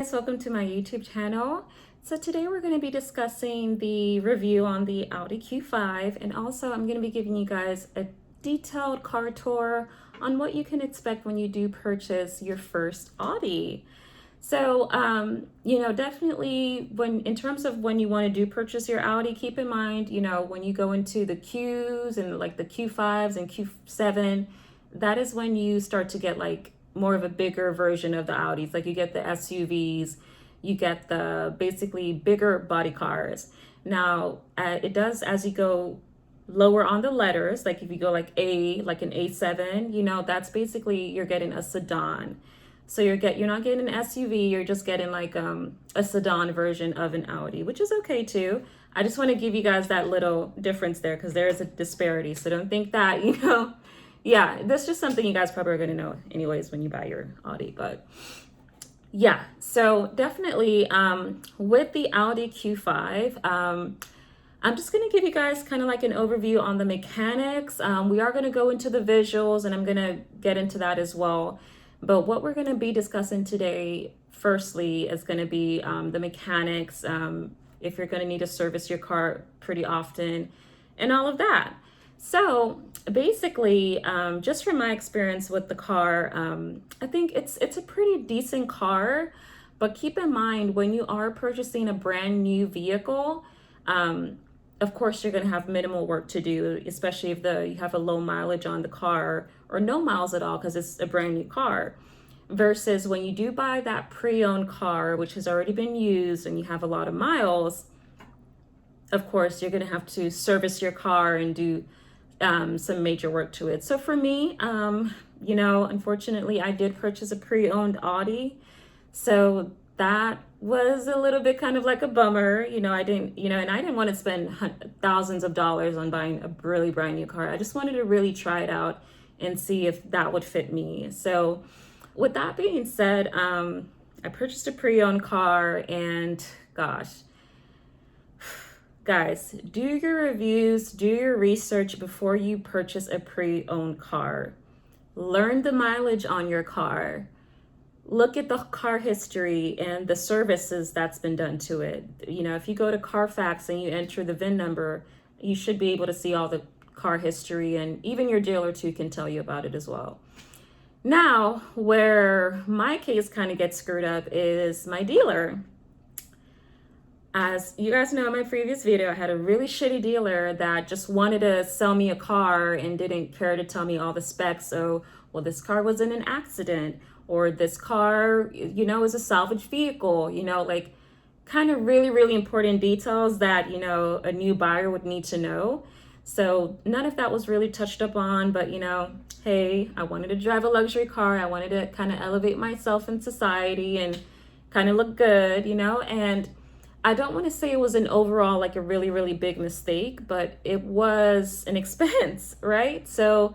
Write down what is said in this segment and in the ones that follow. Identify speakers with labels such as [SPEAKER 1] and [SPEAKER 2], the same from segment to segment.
[SPEAKER 1] Guys, welcome to my YouTube channel. So today we're going to be discussing the review on the Audi Q5, and also I'm going to be giving you guys a detailed car tour on what you can expect when you do purchase your first Audi. So, definitely in terms of when you want to do purchase your Audi, keep in mind, when you go into the Qs and like the Q5s and Q7, that is when you start to get like more of a bigger version of the Audis. Like you get the SUVs, you get the basically bigger body cars. Now, it does as you go lower on the letters, like if you go like an A7, that's basically you're getting a sedan. So you're not getting an SUV, you're just getting like a sedan version of an Audi, which is okay too. I just want to give you guys that little difference there because there is a disparity. So don't think that, yeah, that's just something you guys probably are going to know anyways when you buy your Audi. But yeah, so definitely with the Audi Q5, I'm just going to give you guys kind of like an overview on the mechanics. We are going to go into the visuals and I'm going to get into that as well. But what we're going to be discussing today, firstly, is going to be the mechanics, if you're going to need to service your car pretty often and all of that. So basically, just from my experience with the car, I think it's a pretty decent car. But keep in mind, when you are purchasing a brand new vehicle, of course, you're going to have minimal work to do, especially if you have a low mileage on the car or no miles at all because it's a brand new car. Versus when you do buy that pre-owned car, which has already been used and you have a lot of miles, of course, you're going to have to service your car and do some major work to it. So for me, unfortunately, I did purchase a pre-owned Audi. So that was a little bit kind of like a bummer. I didn't want to spend thousands of dollars on buying a really brand new car. I just wanted to really try it out and see if that would fit me. So with that being said, I purchased a pre-owned car and gosh, guys, do your reviews, do your research before you purchase a pre-owned car. Learn the mileage on your car. Look at the car history and the services that's been done to it. If you go to Carfax and you enter the VIN number, you should be able to see all the car history, and even your dealer too can tell you about it as well. Now, where my case kind of gets screwed up is my dealer. As you guys know, in my previous video, I had a really shitty dealer that just wanted to sell me a car and didn't care to tell me all the specs. So, well, this car was in an accident, or this car, is a salvage vehicle, like kind of really, really important details that, a new buyer would need to know. So none of that was really touched up on, but, hey, I wanted to drive a luxury car. I wanted to kind of elevate myself in society and kind of look good, and I don't want to say it was an overall like a really, really big mistake, but it was an expense, right? So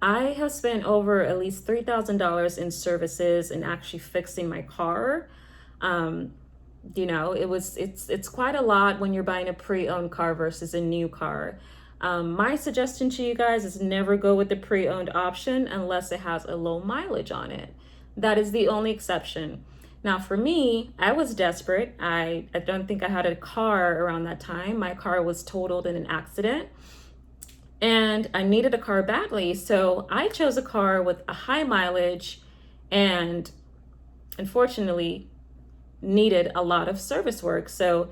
[SPEAKER 1] I have spent over at least $3,000 in services and actually fixing my car. It's quite a lot when you're buying a pre-owned car versus a new car. My suggestion to you guys is never go with the pre-owned option unless it has a low mileage on it. That is the only exception. Now, for me, I was desperate. I don't think I had a car around that time. My car was totaled in an accident and I needed a car badly. So I chose a car with a high mileage and unfortunately needed a lot of service work. So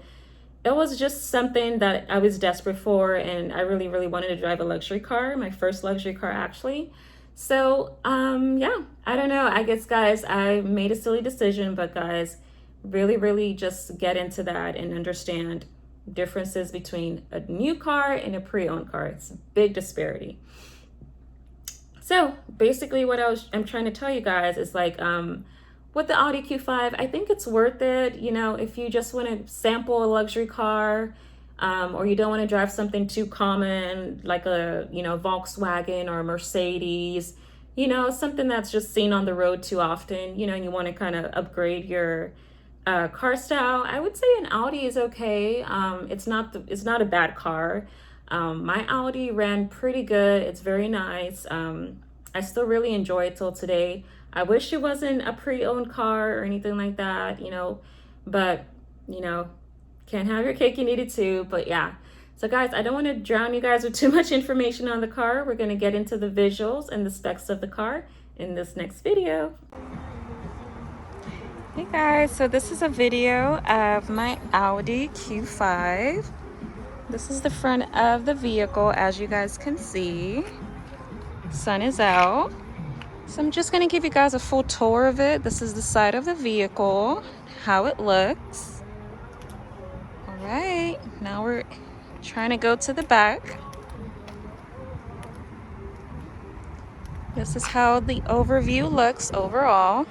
[SPEAKER 1] it was just something that I was desperate for, and I really, really wanted to drive a luxury car, my first luxury car actually. So, yeah, I don't know. I guess, guys, I made a silly decision, but guys, really, really just get into that and understand differences between a new car and a pre-owned car. It's a big disparity. So basically what I'm trying to tell you guys is like, with the Audi Q5, I think it's worth it. If you just want to sample a luxury car, or you don't want to drive something too common like a Volkswagen or a Mercedes, something that's just seen on the road too often, and you want to kind of upgrade your car style, I would say an Audi is okay. It's not a bad car. My Audi ran pretty good. It's very nice. I still really enjoy it till today. I wish it wasn't a pre-owned car or anything like that, but can't have your cake and eat it too. But yeah. So guys, I don't want to drown you guys with too much information on the car. We're going to get into the visuals and the specs of the car in this next video. Hey guys, so this is a video of my Audi Q5. This is the front of the vehicle, as you guys can see. Sun is out. So I'm just going to give you guys a full tour of it. This is the side of the vehicle, how it looks. All right, now we're trying to go to the back. This is how the overview looks overall.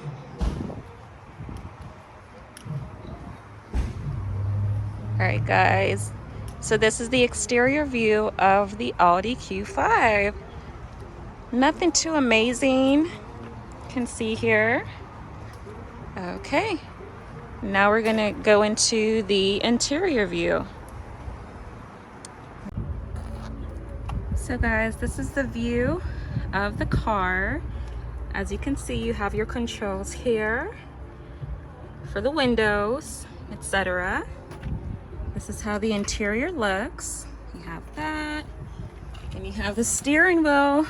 [SPEAKER 1] All right, guys. So this is the exterior view of the Audi Q5. Nothing too amazing. You can see here. Okay. Now we're going to go into the interior view. So guys, this is the view of the car. As you can see, you have your controls here for the windows, etc. This is how the interior looks. You have that, and you have the steering wheel.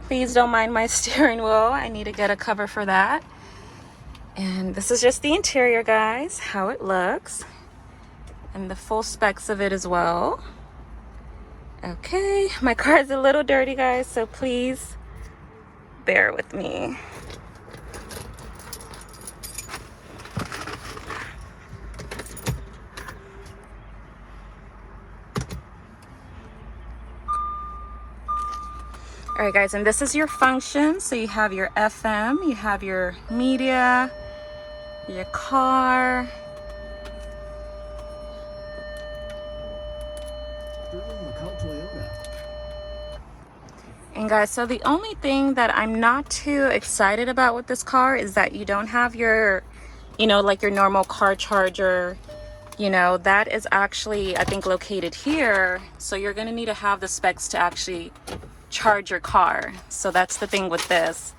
[SPEAKER 1] Please don't mind my steering wheel. I need to get a cover for that. And this is just the interior, guys, how it looks, and the full specs of it as well. Okay, my car is a little dirty, guys, so please bear with me. All right, guys, and this is your function. So you have your FM, you have your media, your car. And guys, so the only thing that I'm not too excited about with this car is that you don't have your, like your normal car charger. That is actually, I think, located here. So you're going to need to have the specs to actually charge your car. So that's the thing with this.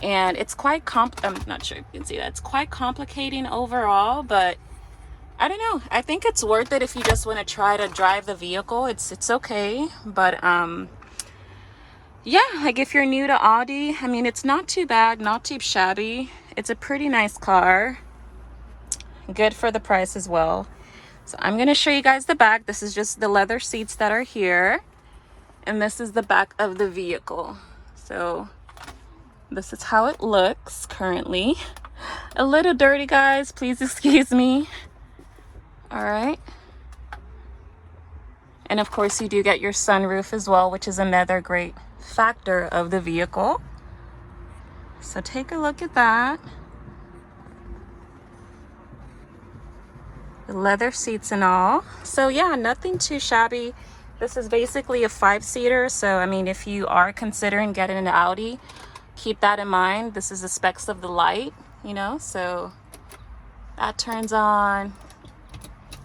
[SPEAKER 1] And it's quite I'm not sure if you can see that. It's quite complicating overall, but I don't know. I think it's worth it if you just want to try to drive the vehicle. It's okay. But yeah, like if you're new to Audi, I mean, it's not too bad, not too shabby. It's a pretty nice car. Good for the price as well. So I'm going to show you guys the back. This is just the leather seats that are here. And this is the back of the vehicle. So this is how it looks currently. A little dirty, guys. Please excuse me. All right. And of course, you do get your sunroof as well, which is another great factor of the vehicle. So take a look at that. The leather seats and all. So yeah, nothing too shabby. This is basically a 5-seater. So I mean, if you are considering getting an Audi, keep that in mind. This is the specs of the light, so that turns on.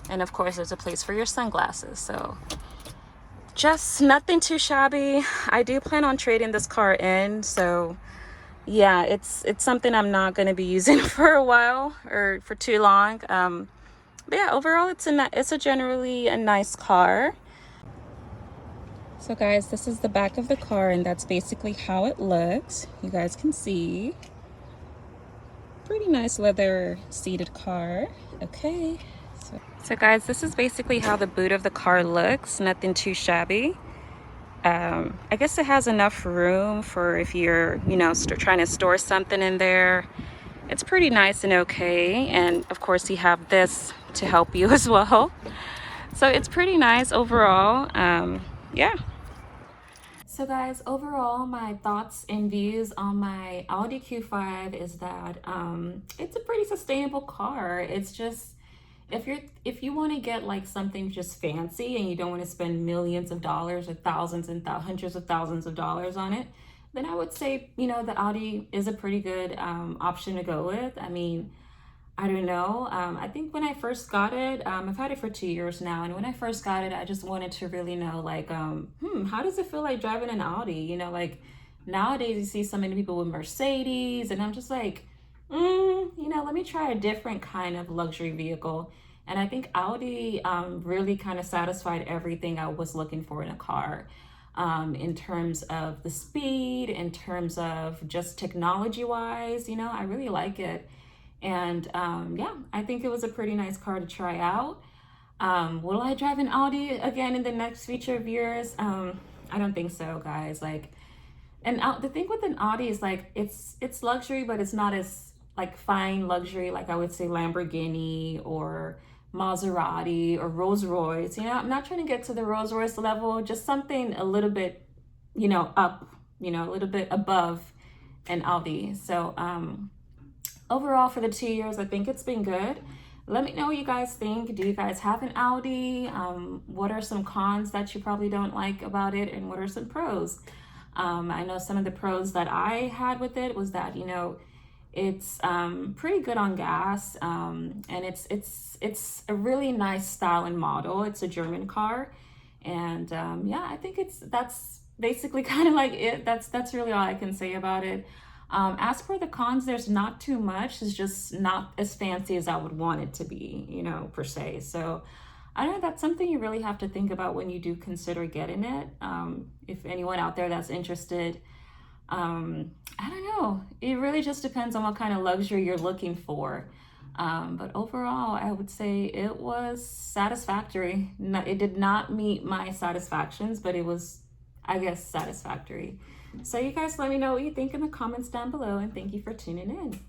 [SPEAKER 1] And of course, there's a place for your sunglasses. So just nothing too shabby. I do plan on trading this car in. So yeah, it's something I'm not going to be using for a while or for too long. But yeah, overall, it's a generally a nice car. So guys, this is the back of the car, and that's basically how it looks. You guys can see. Pretty nice leather seated car. Okay. So guys, this is basically how the boot of the car looks. Nothing too shabby. I guess it has enough room for if you're, trying to store something in there. It's pretty nice and okay. And of course, you have this to help you as well. So it's pretty nice overall. Yeah. So guys, overall, my thoughts and views on my Audi Q5 is that it's a pretty sustainable car. It's just, if you want to get like something just fancy and you don't want to spend millions of dollars or thousands and hundreds of thousands of dollars on it, then I would say, the Audi is a pretty good option to go with. I mean, I don't know. I think when I first got it, I've had it for 2 years now. And when I first got it, I just wanted to really know, like, how does it feel like driving an Audi? Nowadays, you see so many people with Mercedes, and I'm just like, let me try a different kind of luxury vehicle. And I think Audi really kind of satisfied everything I was looking for in a car, in terms of the speed, in terms of just technology wise. I really like it. And yeah, I think it was a pretty nice car to try out. Will I drive an Audi again in the next future of years? I don't think so, guys. Like, and the thing with an Audi is like it's luxury, but it's not as like fine luxury like I would say Lamborghini or Maserati or Rolls Royce. I'm not trying to get to the Rolls Royce level, just something a little bit, up, a little bit above an Audi. So overall for the 2 years, I think it's been good. Let me know what you guys think. Do you guys have an Audi? What are some cons that you probably don't like about it, and what are some pros? I know some of the pros that I had with it was that, it's pretty good on gas, and it's a really nice style and model. It's a German car, and yeah, I think that's basically kind of like it. That's really all I can say about it. As for the cons, there's not too much. It's just not as fancy as I would want it to be, per se. So I don't know, that's something you really have to think about when you do consider getting it. If anyone out there that's interested, I don't know. It really just depends on what kind of luxury you're looking for. But overall, I would say it was satisfactory. It did not meet my satisfactions, but it was, I guess, satisfactory. So you guys let me know what you think in the comments down below, and thank you for tuning in.